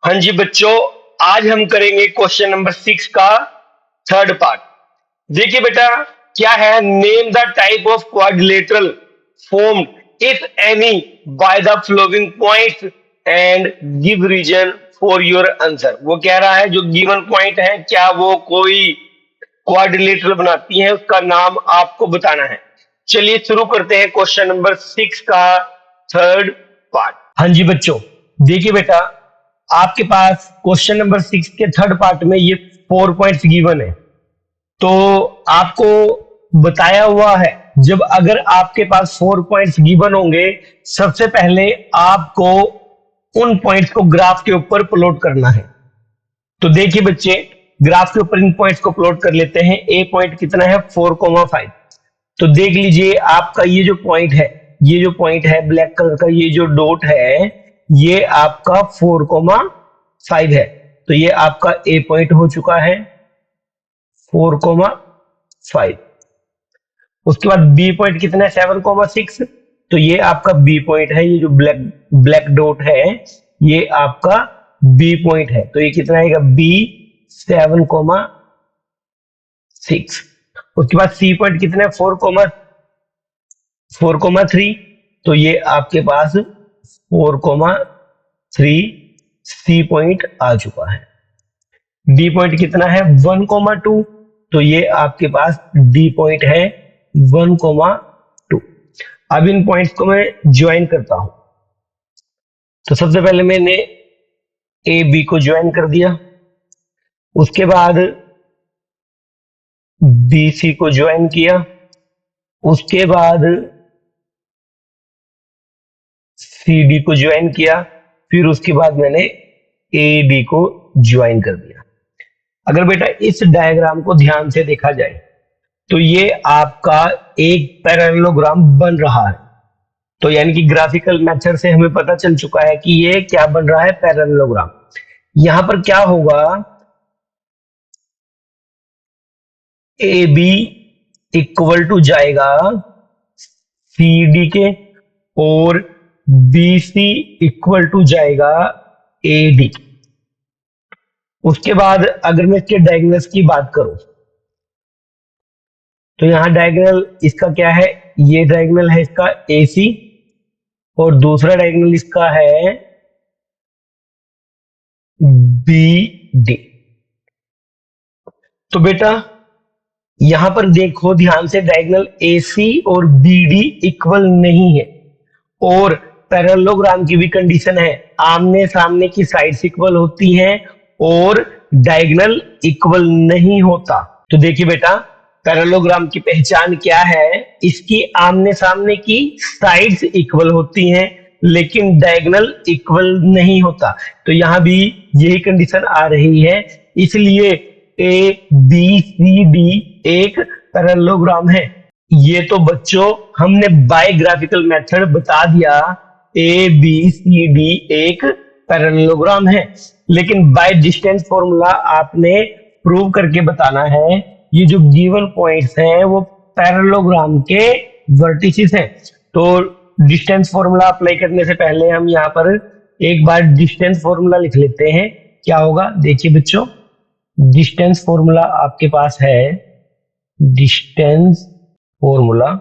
हाँ जी बच्चों, आज हम करेंगे क्वेश्चन नंबर 6 का थर्ड पार्ट। देखिए बेटा, क्या है, name the type of quadrilateral formed if any by the flowing points and give reason for your answer. वो कह रहा है जो गिवन पॉइंट है क्या वो कोई क्वाड्रिलेटरल बनाती है, उसका नाम आपको बताना है। चलिए शुरू करते हैं क्वेश्चन नंबर 6 का थर्ड पार्ट। हाँ जी बच्चों, देखिए बेटा, आपके पास क्वेश्चन नंबर 6 के थर्ड पार्ट में ये 4 पॉइंट्स गिवन है। तो आपको बताया हुआ है जब अगर आपके पास 4 पॉइंट्स गिवन होंगे, सबसे पहले आपको उन पॉइंट्स को ग्राफ के ऊपर प्लॉट करना है। तो देखिए बच्चे, ग्राफ के ऊपर इन पॉइंट्स को प्लॉट कर लेते हैं। ए पॉइंट कितना है 4,5। तो देख लीजिए आपका ये जो पॉइंट है, ये जो पॉइंट है ब्लैक कलर का, ये जो डॉट है ये आपका 4,5 है। तो ये आपका ए पॉइंट हो चुका है 4,5। उसके बाद बी पॉइंट कितना है 7,6। तो ये आपका बी पॉइंट है, ये जो ब्लैक ब्लैक डॉट है ये आपका बी पॉइंट है। तो ये कितना आएगा बी 7,6। उसके बाद सी पॉइंट कितना है 4,3। तो ये आपके पास 4,3 सी पॉइंट आ चुका है। डी पॉइंट कितना है 1,2। तो ये आपके पास डी पॉइंट है 1,2। अब इन पॉइंट्स को मैं ज्वाइन करता हूं। तो सबसे पहले मैंने ए बी को ज्वाइन कर दिया, उसके बाद बी सी को ज्वाइन किया, उसके बाद सी डी को ज्वाइन किया, फिर उसके बाद मैंने ए डी को ज्वाइन कर दिया। अगर बेटा इस डायग्राम को ध्यान से देखा जाए तो ये आपका एक पैरेललोग्राम बन रहा है। तो यानी कि ग्राफिकल मेथड से हमें पता चल चुका है कि ये क्या बन रहा है, पैरेललोग्राम। यहां पर क्या होगा, ए बी इक्वल टू जाएगा सी डी के और बी सी इक्वल टू जाएगा ए डी। उसके बाद अगर मैं इसके डायगोनल्स की बात करूं तो यहां डायगोनल इसका क्या है, ये डायगोनल है इसका ए सी और दूसरा डायगोनल इसका है बी डी। तो बेटा यहां पर देखो ध्यान से, डायगोनल ए सी और बी डी इक्वल नहीं है और पैरेललोग्राम की भी कंडीशन है, आमने सामने की साइड्स इक्वल होती हैं और डायगोनल इक्वल नहीं होता। तो देखिए बेटा, पैरेललोग्राम की पहचान क्या है, इसकी आमने सामने की साइड्स इक्वल होती हैं लेकिन डायगोनल इक्वल नहीं होता। तो यहां भी यही कंडीशन आ रही है, इसलिए ए बी सी डी एक पैरेललोग्राम है। ये तो बच्चों हमने बायोग्राफिकल मेथड बता दिया, ए बी सी डी एक पैरेललोग्राम है, लेकिन बाय डिस्टेंस फॉर्मूला आपने प्रूव करके बताना है ये जो गिवन पॉइंट्स हैं वो पैरेललोग्राम के वर्टिसेस हैं। तो डिस्टेंस फॉर्मूला अप्लाई करने से पहले हम यहाँ पर एक बार डिस्टेंस फॉर्मूला लिख लेते हैं। क्या होगा देखिए बच्चों, डिस्टेंस फॉर्मूला आपके पास है, डिस्टेंस फॉर्मूला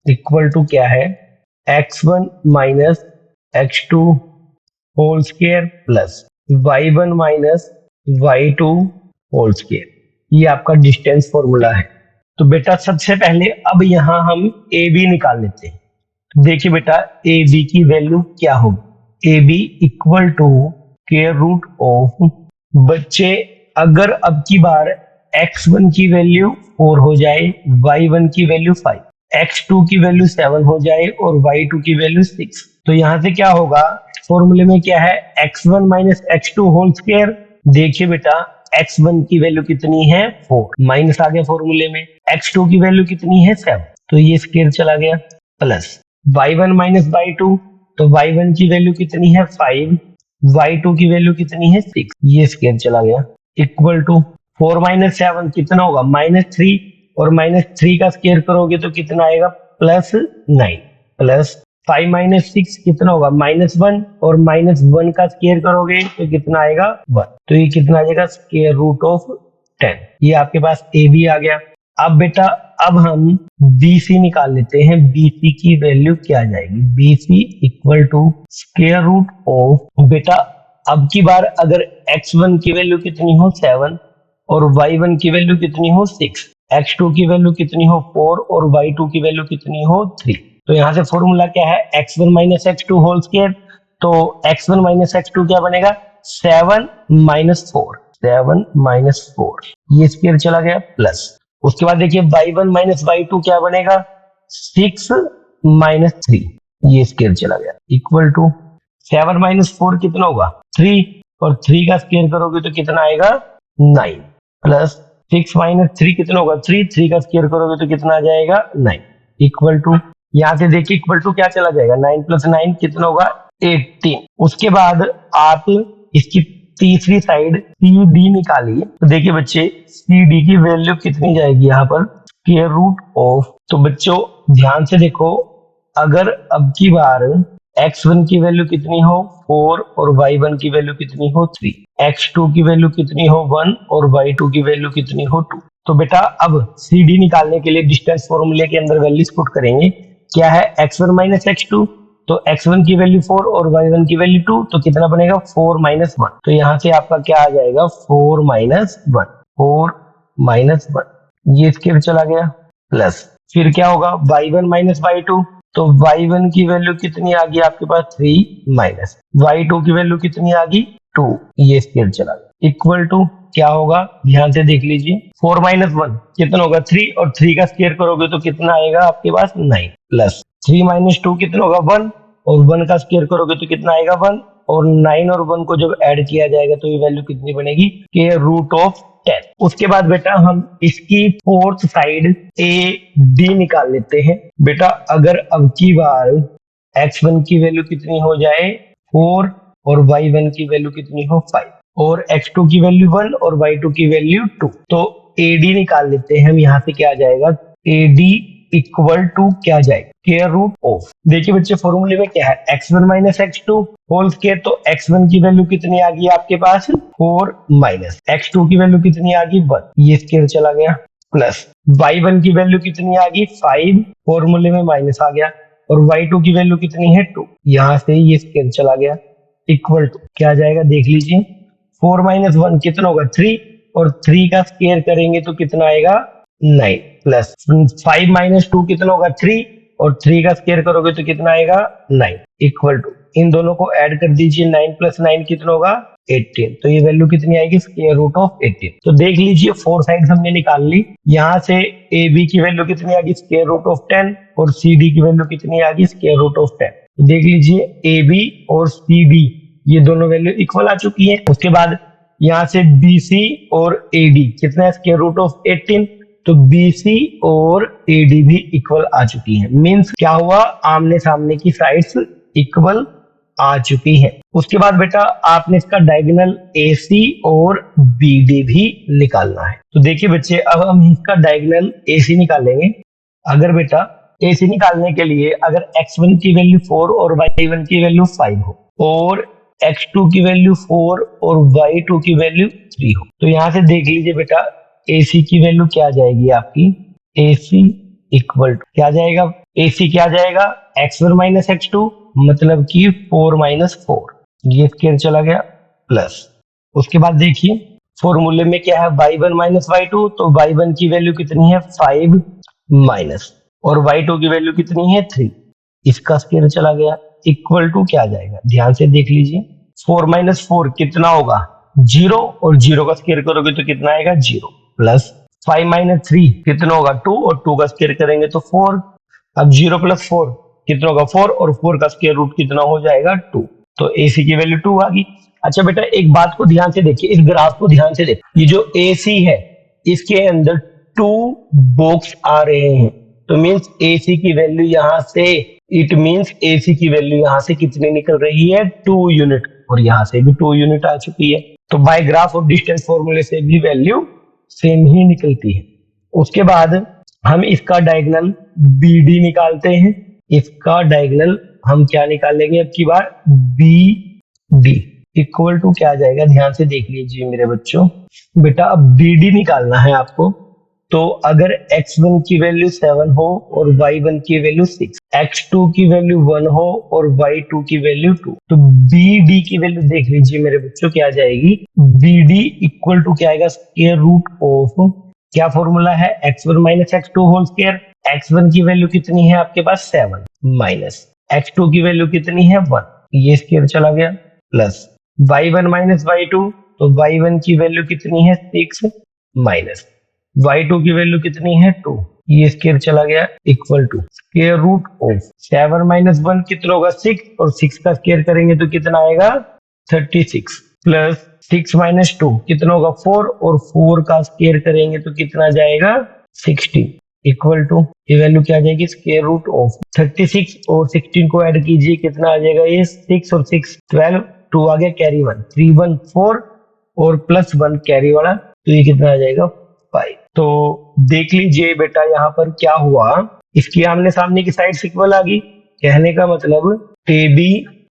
इक्वल टू क्या है, x1 minus x2 whole square plus y1 minus y2 whole square. ये आपका डिस्टेंस फॉर्मूला है। तो बेटा सबसे पहले अब यहां हम ए बी निकाल लेते हैं। तो देखिए बेटा ए बी की वैल्यू क्या होगी, A B equal to square root of, बच्चे अगर अब की बार x1 की वैल्यू 4 हो जाए, y1 की वैल्यू 5, x2 की वैल्यू 7 हो जाए और y2 की वैल्यू 6, तो यहां से क्या होगा, फॉर्मूले में क्या है x1 minus x2 whole square. देखिए बेटा x1 की वैल्यू कितनी है 4, माइनस आ गया फॉर्मूले में, x2 की वैल्यू कितनी है 7, तो ये स्क्वायर चला गया, प्लस y1 माइनस y2, तो y1 की वैल्यू कितनी है 5, y2 की वैल्यू कितनी है 6, ये स्क्वायर चला गया, इक्वल टू 4 माइनस 7 कितना होगा -3 और -3 का स्क्वायर करोगे तो कितना आएगा +9 प्लस 5 माइनस 6 कितना होगा -1, और -1 का स्क्वायर करोगे तो कितना आएगा 1। तो ये कितना आ जाएगा स्क्वायर रूट ऑफ 10। ये आपके पास ए बी आ गया। अब बेटा अब हम BC निकाल लेते हैं। BC की वैल्यू क्या आ जाएगी? BC equal to square root of, बेटा अब की बार अगर x1 की वैल्यू कितनी हो 7 और y1 की वैल्यू कितनी हो 6, x2 की वैल्यू कितनी हो 4 और y2 की वैल्यू कितनी हो 3। तो यहाँ से फॉर्मूला क्या है? x1 minus x2 whole square. तो x1 माइनस x2 क्या बनेगा? 7 माइनस 4, 7 माइनस 4, ये स्क्वायर चला गया प्लस। उसके बाद देखिए y1 माइनस y2 क्या बनेगा? 6 माइनस 3, ये स्क्वायर चला गया इक्वल टू 7 माइनस 4 कितना होगा 3, और 3 का स्क्वायर करोगे तो कितना आएगा 9, प्लस 6 माइनस 3 कितना होगा 3, 3 का स्क्वायर करोगे तो कितना आ जाएगा 9 इक्वल टू, यहाँ से देखिए इक्वल टू क्या चला जाएगा 9 प्लस 9 कितना होगा 18। उसके बाद आप इसकी तीसरी साइड CD निकालिए। तो देखिए बच्चे CD की वैल्यू कितनी जाएगी यहाँ पर? स्क्वायर रूट ऑफ, तो बच्चों ध्यान से देखो, अगर अब की बार x1 की वैल्यू कितनी हो 4 और y1 की वैल्यू कितनी हो 3, x2 की वैल्यू कितनी हो 1 और y2 की वैल्यू कितनी हो 2। तो बेटा अब CD निकालने के लिए डिस्टेंस फॉर्मूले के अंदर वैल्यूज पुट करेंगे। क्या है? x1 माइनस x2, तो x1 की वैल्यू 4 और y1 की वैल्यू 2, तो कितना बनेगा 4 माइनस 1। तो यहाँ से आपका क्या आ जाएगा 4 माइनस 1, 4 माइनस 1, ये स्क्वायर चला गया प्लस। फिर क्या होगा y1 माइनस y2, तो y1 की वैल्यू कितनी आ गई आपके पास 3 माइनस y2 की वैल्यू कितनी आ गई 2, ये स्क्वायर चला गया इक्वल टू क्या होगा? ध्यान से देख लीजिए, 4 माइनस 1 कितना होगा 3, और 3 का स्क्वायर करोगे तो कितना आएगा आपके पास 9, प्लस 3 माइनस 2 कितना होगा 1, और 1 का स्क्वायर करोगे तो कितना आएगा 1, और 9 और 1 को जब ऐड किया जाएगा तो ये वैल्यू कितनी बनेगी? Square root of 10। उसके बाद बेटा हम इसकी फोर्थ साइड AD निकाल लेते हैं। बेटा अगर अब की बार x1 की वैल्यू कितनी हो जाए 4 और y1 की वैल्यू कितनी हो 5 और x2 की वैल्यू 1 और y2 की वैल्यू 2, तो AD निकाल लेते हैं हम। यहाँ से क्या आ जाएगा? AD इक्वल टू क्या जाएगा? स्क्वायर रूट ऑफ, देखिए बच्चे फॉर्मूले में क्या है x1 minus x2 whole square. तो x1 की वैल्यू कितनी आ गई आपके पास 4 माइनस x2 की वैल्यू कितनी आ गई 1, ये स्क्वायर चला गया प्लस y1 की वैल्यू कितनी आ गई 5, फॉर्मूले में माइनस आ गया, और y2 की वैल्यू कितनी है 2, यहाँ से ये स्क्वायर चला गया इक्वल टू क्या आ जाएगा देख लीजिए, 4 माइनस 1 कितना होगा 3, और 3 का स्क्वायर करेंगे तो कितना आएगा 9, प्लस 5 माइनस 2 कितना होगा 3, और 3 का स्क्वायर करोगे तो कितना आएगा 9 इक्वल टू, इन दोनों को ऐड कर दीजिए, 9 प्लस 9 कितना होगा 18। तो ये वैल्यू कितनी आएगी? Square root of 18। तो देख लीजिए 4 साइड्स हमने निकाल ली। यहाँ से AB की वैल्यू कितनी आ गई? स्क्वायर रूट ऑफ 10, और CD की वैल्यू कितनी आ गई? Square root of 10। तो देख लीजिए AB और CD ये दोनों वैल्यू इक्वल आ चुकी है। उसके बाद यहाँ से BC और AD कितना है? स्क्वायर रूट ऑफ 18, तो BC और AD भी इक्वल आ चुकी है। मींस क्या हुआ? आमने सामने की साइड्स इक्वल आ चुकी है। उसके बाद बेटा आपने इसका डायगोनल AC और BD भी निकालना है। तो देखिए बच्चे अब हम इसका डायगोनल AC निकालेंगे। अगर बेटा AC निकालने के लिए अगर x1 की वैल्यू 4 और y1 की वैल्यू 5 हो और x2 की वैल्यू 4 और y2 की वैल्यू 3 हो, तो यहाँ से देख लीजिए बेटा AC की वैल्यू क्या आ जाएगी आपकी? AC इक्वल टू क्या जाएगा? AC क्या जाएगा? x1 माइनस x2 मतलब कि 4 माइनस 4, ये स्क्वायर चला गया प्लस। उसके बाद देखिए फॉर्मूले में क्या है? y1 माइनस y2, तो y1 की वैल्यू कितनी है 5 माइनस, और y2 की वैल्यू कितनी है 3, इसका स्क्वायर चला गया इक्वल टू क्या आ जाएगा? ध्यान से देख लीजिए, 4 माइनस 4 कितना होगा 0, और 0 का स्क्वायर करोगे तो कितना आएगा 0, प्लस 5 माइनस 3 कितना होगा 2, और 2 का स्क्वायर करेंगे तो 4। अब 0 प्लस 4 कितना होगा 4, और 4 का स्क्वायर रूट कितना हो जाएगा 2, तो AC की वैल्यू 2 आ गई। अच्छा बेटा एक बात को ध्यान से देखिए, इस ग्राफ को ध्यान से देखिए, ये जो AC है इसके अंदर 2 बॉक्स आ रहे हैं, तो मींस AC की वैल्यू यहाँ से, इट मींस AC की वैल्यू यहाँ से कितनी निकल रही है 2 यूनिट, और यहाँ से भी 2 यूनिट आ चुकी है। तो बाय ग्राफ और डिस्टेंस फॉर्मूले से भी वैल्यू सेम ही निकलती है। उसके बाद हम इसका डायगोनल BD निकालते हैं। इसका डायगोनल हम क्या निकालेंगे अब की बार, बी डी इक्वल टू क्या आ जाएगा, ध्यान से देख लीजिए मेरे बच्चों। बेटा अब बी डी निकालना है आपको। तो अगर x1 की वैल्यू 7 हो और y1 की वैल्यू 6, x2 की वैल्यू 1 हो और y2 की वैल्यू 2, तो bd की वैल्यू देख लीजिए मेरे बच्चों क्या आ जाएगी, bd इक्वल टू क्या आएगा, स्क्वायर रूट ऑफ, क्या फॉर्मूला है, x1 minus x2 whole square. x1 की वैल्यू कितनी है आपके पास 7 माइनस x2 की वैल्यू कितनी है 1, ये स्क्वायर चला गया, प्लस y1 माइनस y2, तो y1 की वैल्यू कितनी है 6 माइनस y2 की वैल्यू कितनी है 2, ये स्क्वायर चला गया, equal to square root of 7 minus 1 कितना होगा 6, और 6 का स्क्वायर करेंगे तो कितना आएगा 36, प्लस 6 माइनस 2 कितना होगा 4, और 4 का स्क्वायर करेंगे तो कितना जाएगा 16, इक्वल टू ये वैल्यू क्या आ जाएगी, स्क्वायर रूट ऑफ 36 और 16 को ऐड कीजिए कितना आ जाएगा, ये 6 और 6 12, 2 आ गया कैरी 1, 3 1 4 और प्लस 1 कैरी वाला, तो ये कितना आ जाएगा 5। तो देख लीजिए बेटा यहाँ पर क्या हुआ, इसकी आमने सामने की साइड इक्वल आ गई, कहने का मतलब ए बी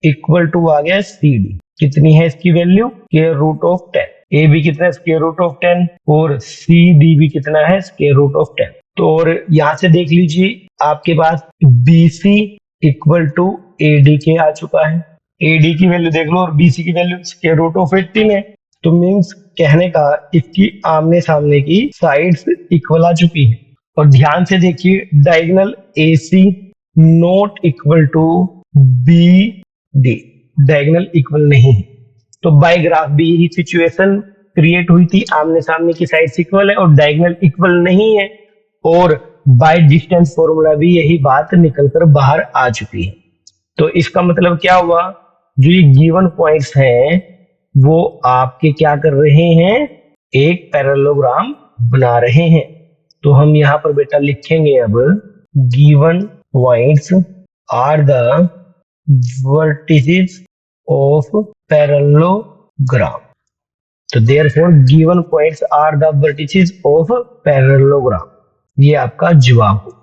इक्वल टू आ गया सी डी, कितनी है इसकी value, square root of 10, A B कितना है स्क्वायर रूट ऑफ 10 और सी डी भी कितना है स्क्वायर रूट ऑफ 10। तो और यहाँ से देख लीजिए आपके पास B C equal to A D के आ चुका है, ए डी की वैल्यू देख लो और बी सी की वैल्यू स्क्वायर रूट ऑफ 18 है, तो मीन्स कहने का इसकी आमने सामने की साइड्स इक्वल आ चुकी है। और ध्यान से देखिए diagonal AC not equal to BD, diagonal इक्वल नहीं है, तो बाय ग्राफ भी यही सिचुएशन क्रिएट हुई थी, आमने सामने की साइड्स इक्वल है और डायगोनल इक्वल नहीं है, और बाय डिस्टेंस फॉर्मूला भी यही बात निकलकर बाहर आ चुकी है। तो इसका मतलब क्या हुआ, जो ये गिवन पॉइंट्स हैं वो आपके क्या कर रहे हैं, एक पैरेललोग्राम बना रहे हैं। तो हम यहाँ पर बेटा लिखेंगे अब, given points are the vertices of parallelogram, तो therefore given points are the vertices of parallelogram, ये आपका जवाब हो।